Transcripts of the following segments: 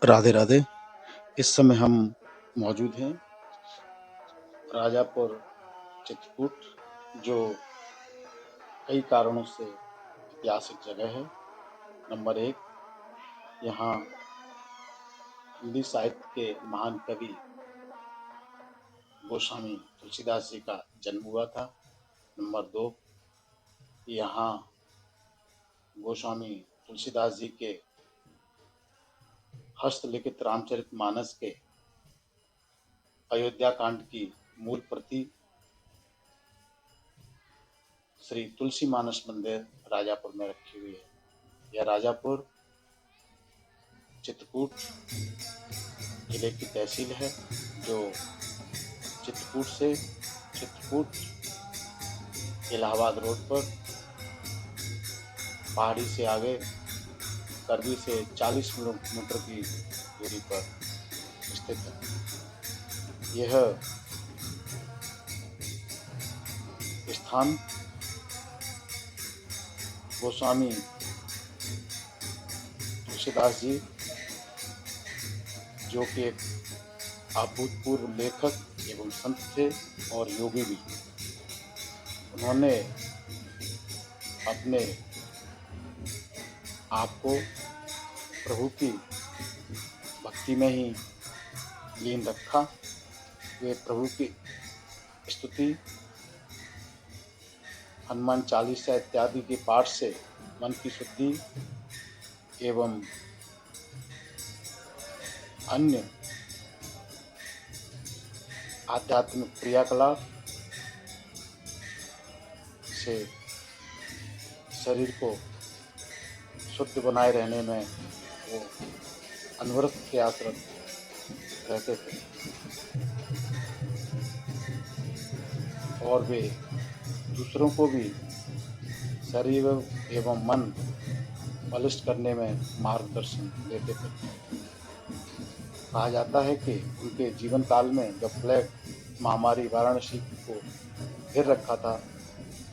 राधे राधे। इस समय हम मौजूद हैं राजापुर चित्रकूट, जो कई कारणों से ऐतिहासिक जगह है। नंबर एक, यहाँ हिंदी साहित्य के महान कवि गोस्वामी तुलसीदास जी का जन्म हुआ था। नंबर दो, यहाँ गोस्वामी तुलसीदास जी के हस्तलिखित रामचरितमानस के अयोध्या कांड की मूल प्रति श्री तुलसी मानस मंदिर राजापुर में रखी हुई है। यह राजापुर चित्रकूट जिले की तहसील है, जो चित्रकूट इलाहाबाद रोड पर पहाड़ी से आगे करवी से 40 किलोमीटर की दूरी पर स्थित है। यह स्थान गोस्वामी तुलसीदास जी, जो कि एक अभूतपूर्व लेखक एवं संत थे और योगी भी, उन्होंने अपने आप को प्रभु की भक्ति में ही लीन रखा। वे प्रभु की स्तुति, हनुमान चालीसा इत्यादि के पाठ से मन की शुद्धि एवं अन्य आध्यात्मिक क्रियाकलाप से शरीर को शुद्ध बनाए रहने में वो अनवरत प्रयासरत रहते थे, और वे दूसरों को भी शरीर एवं मन बलिष्ठ करने में मार्गदर्शन देते थे। कहा जाता है कि उनके जीवन काल में जब प्लेग महामारी वाराणसी को घेर रखा था,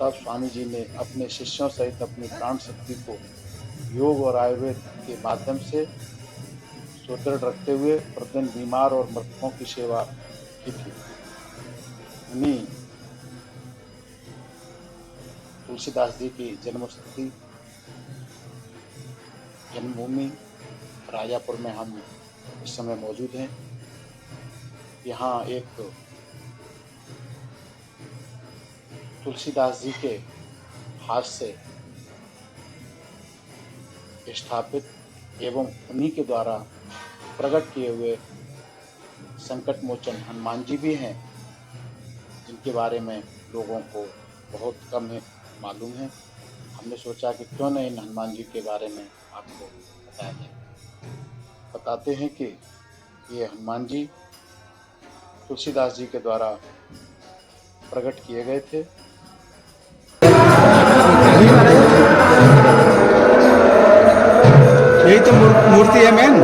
तब स्वामी जी ने अपने शिष्यों सहित अपनी प्राण शक्ति को योग और आयुर्वेद के माध्यम से सुदृढ़ रखते हुए प्रतिदिन बीमार और मृतकों की सेवा की थी। उन्हीं तुलसीदास जी की जन्मभूमि राजापुर में हम इस समय मौजूद हैं। यहाँ एक तुलसीदास जी के हाथ से स्थापित एवं उन्हीं के द्वारा प्रकट किए हुए संकट मोचन हनुमान जी भी हैं, जिनके बारे में लोगों को बहुत कम मालूम है। हमने सोचा कि क्यों न इन हनुमान जी के बारे में आपको बताया जाए। बताते हैं कि ये हनुमान जी तुलसीदास जी के द्वारा प्रकट किए गए थे। यही तो मूर्ति है मेन।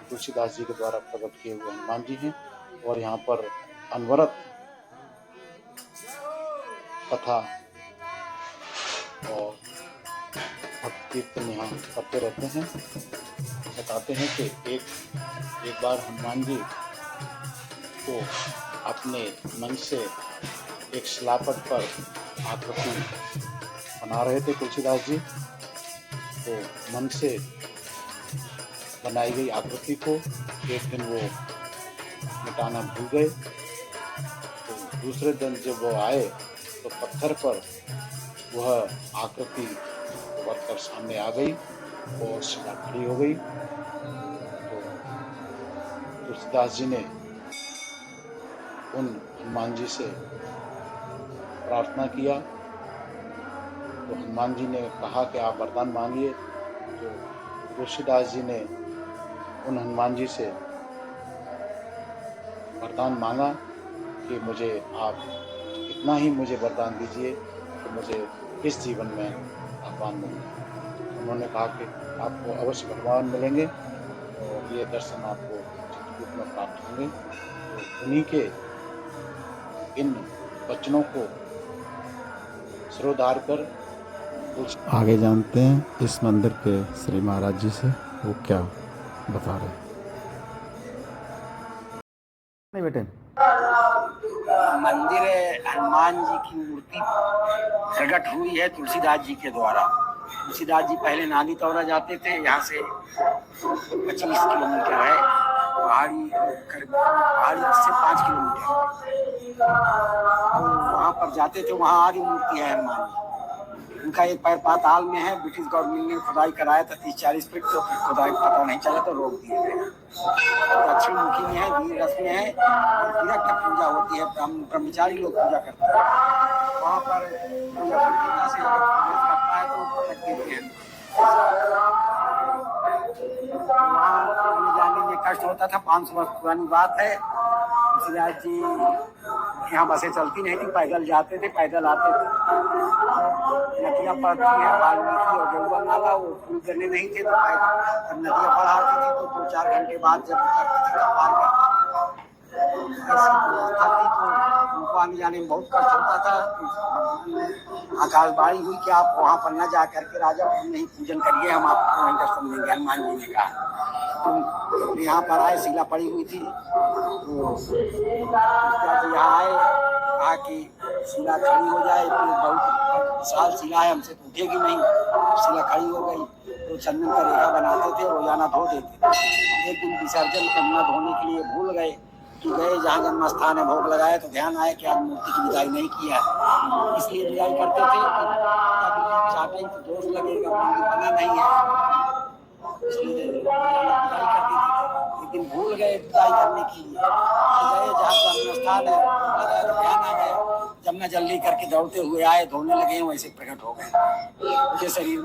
तुलसीदास जी के द्वारा प्रकट किए हुए हनुमान जी हैं, और यहाँ पर अनवरत कथा और भक्ति कीर्तन यहाँ करते रहते हैं। बताते हैं कि एक बार हनुमान जी को अपने मन से एक शिलापट पर आकृति बना रहे थे तुलसीदास जी, तो मन से बनाई गई आकृति को एक दिन वो मिटाना भूल गए। तो दूसरे दिन जब वो आए तो पत्थर पर वह आकृति उभरकर सामने आ गई और शिला खड़ी हो गई। तो तुलसीदास जी ने उन हनुमान जी से प्रार्थना किया तो हनुमान जी ने कहा कि आप वरदान मांगिए। तो तुलसीदास जी ने उन हनुमान जी से वरदान मांगा कि मुझे आप इतना ही मुझे वरदान दीजिए कि मुझे इस जीवन में भगवान मिल जाए। उन्होंने कहा कि आपको अवश्य भगवान मिलेंगे और ये दर्शन आपको चित्रकूट में प्राप्त होंगे। तो उन्हीं के इन वचनों को सिरोधार कर आगे जानते हैं इस मंदिर के श्री महाराज जी से वो क्या बता रहे हैं। नहीं बेटे, मंदिर हनुमान जी की मूर्ति प्रकट हुई है तुलसीदास जी के द्वारा। तुलसीदास जी पहले नानी तौरा जाते थे, यहाँ से 25 किलोमीटर है, पहाड़ी से 5 किलोमीटर। तो वहाँ पर जाते थे, वहाँ आदि मूर्ति है हनुमान जी। उनका एक पैर पाताल में है। ब्रिटिश गवर्नमेंट ने खुदाई कराया था 30-40 फीट, तो फिर खुदाई पता नहीं चला तो रोक दिए गए। दक्षिण मुखी में है, वीर रस में है, और विरक्त पूजा होती है, ब्रह्मचारी लोग पूजा करते हैं। वहाँ पर पूजा से करता है तो पटक देते हैं। वहाँ आने जाने में कष्ट होता था। 500 वर्ष पुरानी बात है। तुलसीदास जी यहाँ बसें चलती नहीं थी, पैदल जाते थे, पैदल आते थे। नदियाँ पड़ती हैं, वाल्मीकि और गंगा नाला, वो पुल करने नहीं थे तो जब नदियाँ बढ़ आती थी तो 2-4 घंटे बाद जब उतरती थी तब पार करती थी। ऐसी व्यवस्था थी तो उनको आने जाने में बहुत कष्ट होता था। आकाशवाणी हुई कि आप वहाँ पर न जा करके राजापुर में ही पूजन करिए, हम आपको वहीं दर्शन देंगे। हनुमान जी ने कहा। तो यहाँ पर आए, शिला पड़ी हुई थी, तो यहाँ आए, कहा कि शिला खड़ी हो जाए, तो बहुत विशाल शिला है, हमसे तो उठेगी नहीं। शिला खड़ी हो गई तो चंदन का रेखा बनाते थे, रोजाना धो देते। एक दिन विसर्जन करना धोने के लिए भूल गए कि गए जहाँ जन्म स्थान है, भोग लगाया तो ध्यान आया कि आज मूर्ति की विदाई नहीं किया, इसलिए विदाई करते थे कि चाहते तो दोष लगेगा, मंदिर बना नहीं है, इसलिए विदाई कर दी थी। लेकिन भूल गए विदाई करने के लिए, गए जहाँ जन्म स्थान है, लगाया तो ध्यान आ गया। जब न जल्दी करके दौड़ते हुए आए, धोने लगे, वैसे प्रकट हो गए। मुझे शरीर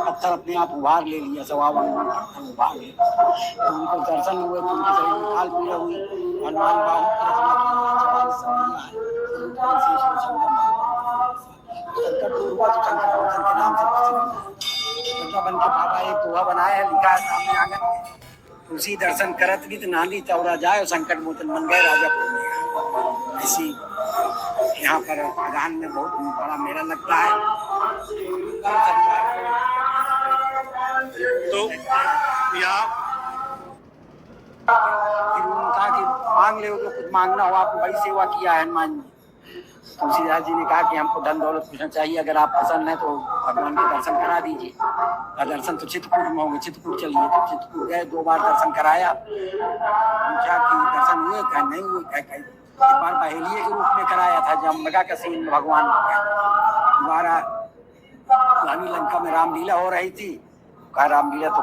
पत्थर अपने आप उभार ले लिया, स्वभाव पत्थर उभार ले। तो उनको दर्शन हुए तो उनके शरीर में काल पीड़ा हुई। हनुमान बाहु की रचना की संकट हुआ तो शंकर मोचन के नाम से प्रसिद्ध बन के बाबा एक दोहा बनाया है, लिखा है सामने आंगन। तुलसी दर्शन करत भी तो नानी तौरा जाए, और संकट मोचन बन गए राजापुर में। ऐसी यहाँ पर मैदान में बहुत बड़ा मेला लगता है। तो यहाँ फिर उन्होंने कहा कि मांग ले, जो कुछ मांगना हो, आपने बड़ी सेवा किया है हनुमान जी। तुलसीदास जी ने कहा कि हमको धन दौलत कुछ चाहिए, अगर आप प्रसन्न है तो भगवान के दर्शन करा दीजिए। दर्शन तो चित्रकूट में होंगे, चित्रकूट चलिए। तो चित्रकूट गए, 2 बार दर्शन कराया। पूछा कि दर्शन हुए, कहा नहीं हुए। एक बार बहेलिए के रूप में कराया था, जब मृगा का सीन में भगवान दोबारा रानी लंका में रामलीला हो रही थी, कहा रामलीला तो